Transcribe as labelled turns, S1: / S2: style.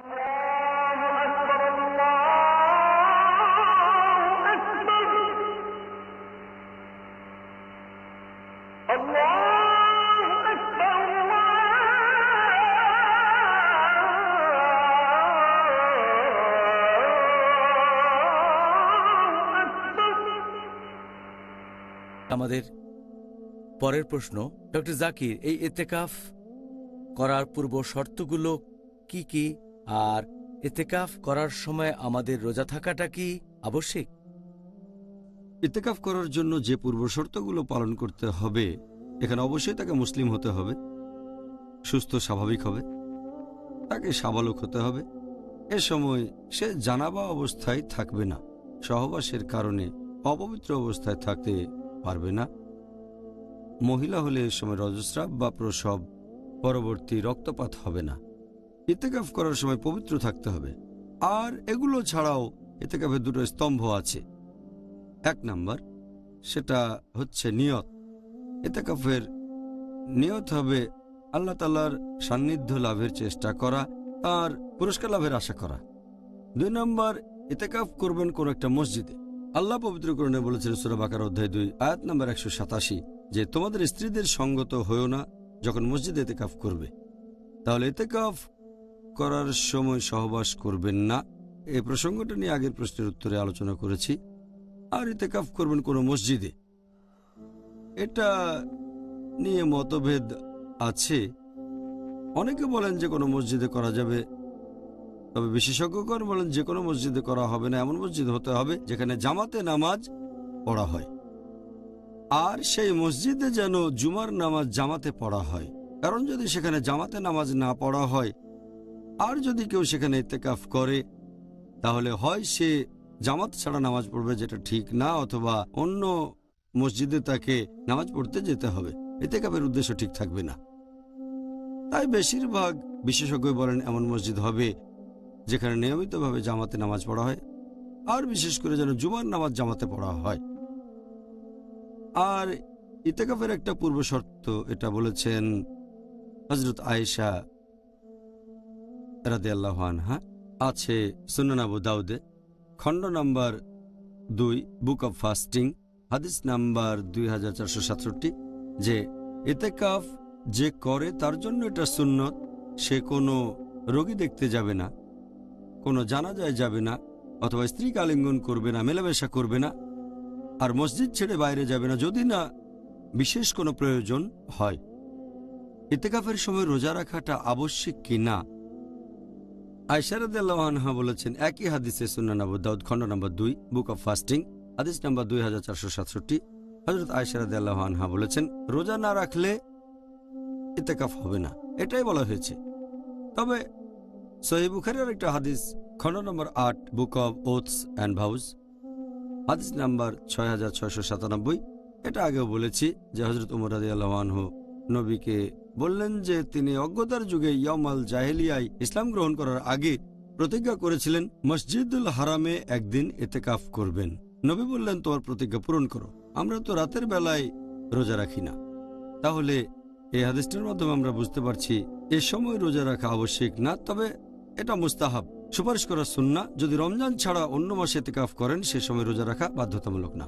S1: আমাদের পরের প্রশ্ন, ডক্টর জাকির, এই ইতিকাফ করার পূর্ব শর্তগুলো কি কি, আর ইতিকাফ করার সময় আমাদের রোজা থাকাটা কি আবশ্যিক?
S2: ইতিকাফ করার জন্য যে পূর্ব শর্তগুলো পালন করতে হবে, এখানে অবশ্যই তাকে মুসলিম হতে হবে, সুস্থ স্বাভাবিক হবে, তাকে সাবালক হতে হবে, এ সময় সে জানাবা অবস্থায় থাকবে না, সহবাসের কারণে অপবিত্র অবস্থায় থাকতে পারবে না, মহিলা হলে এ সময় রজস্রাব বা প্রসব পরবর্তী রক্তপাত হবে না, ইতিকাফ করার সময় পবিত্র থাকতে হবে। আর এগুলো ছাড়াও ইতিকাফের দুটো স্তম্ভ আছে। এক নাম্বার, সেটা হচ্ছে নিয়ত। ইতিকাফের নিয়ত হবে আল্লাহ তাআলার সান্নিধ্য লাভের চেষ্টা করা, আর পুরস্কার লাভের আশা করা। 2 নম্বর, ইতিকাফ করবেন কোন একটা মসজিদে। আল্লাহ পবিত্রকরণে বলেছেন সূরা বাকারা অধ্যায় 2 আয়াত নম্বর 187 যে তোমাদের স্ত্রীদের সঙ্গত হয়েও না যখন মসজিদে ইতিকাফ করবে। তাহলে ইতিকাফ করার সময় সহবাস করবেন না। এই প্রসঙ্গটা নিয়ে আগের প্রশ্নের উত্তরে আলোচনা করেছি। আর ইতিকাফ করবেন কোন মসজিদে, এটা নিয়ে মতভেদ আছে। অনেকে বলেন যে কোনো মসজিদে করা যাবে, তবে বিশেষজ্ঞগণ বলেন যে কোনো মসজিদে করা হবে না, এমন মসজিদ হতে হবে যেখানে জামাতে নামাজ পড়া হয়, আর সেই মসজিদে যেন জুমার নামাজ জামাতে পড়া হয়। কারণ যদি সেখানে জামাতে নামাজ না পড়া হয় আর যদি কেউ সেখানে ইতিকাফ করে, তাহলে হয় সে জামাত ছাড়া নামাজ পড়বে, যেটা ঠিক না, অথবা অন্য মসজিদে তাকে নামাজ পড়তে যেতে হবে, ইতিকাফের উদ্দেশ্য ঠিক থাকবে না। তাই বেশিরভাগ বিশেষজ্ঞ বলেন এমন মসজিদ হবে যেখানে নিয়মিতভাবে জামাতে নামাজ পড়া হয়, আর বিশেষ করে যেন জুমার নামাজ জামাতে পড়া হয়। আর ইতিকাফের একটা পূর্ব শর্ত, এটা বলেছেন হযরত আয়েশা রাদিয়াল্লাহু আনহা, আছে সুনান আবু দাউদে খণ্ড নাম্বার 2 বুক অব ফাস্টিং হাদিস নাম্বার 2467, যে ইতিকাফ যে করে তার জন্য এটা সুন্নত। সে কোনো রোগী দেখতে যাবে না, কোনো জানাজায় যাবে না, অথবা স্ত্রীকে আলিঙ্গন করবে না, মেলামেশা করবে না, আর মসজিদ ছেড়ে বাইরে যাবে না যদি না বিশেষ কোনো প্রয়োজন হয়। ইতিকাফের সময় রোজা রাখাটা আবশ্যিক কি না, আয়েশা রাদিয়াল্লাহু আনহা বলেছেন একই হাদিসে সুনান আবু দাউদ খণ্ড নাম্বার 2 বুক অব ফাস্টিং হাদিস নাম্বার 2467, হযরত আয়েশা রাদিয়াল্লাহু আনহা বলেছেন রোজা না রাখলে ইতিকাফ হবে না, এটাই বলা হয়েছে। তবে সহিহ বুখারীর একটা হাদিস খণ্ড নম্বর 8 বুক অব ওথস অ্যান্ড ভাউস হাদিস নাম্বার 6697, এটা আগেও বলেছি যে হযরত ওমর রাদিয়াল্লাহু আনহু নবীকে বললেন যে তিনি অজ্ঞতার যুগে ইয়ামাল জাহেলিয়ায় ইসলাম গ্রহণ করার আগে প্রতিজ্ঞা করেছিলেন মসজিদুল হারামে একদিন ইতিকাফ করবেন। নবী বললেন তোমার প্রতিজ্ঞা পূরণ করো, আমরা তো রাতের বেলায় রোজা রাখি না। তাহলে এই হাদিসটার মাধ্যমে আমরা বুঝতে পারছি এ সময় রোজা রাখা আবশ্যিক না, তবে এটা মুস্তাহাব, সুপারিশ করা সুন্নাহ। যদি রমজান ছাড়া অন্য মাসে ইতিকাফ করেন সে সময় রোজা রাখা বাধ্যতামূলক না।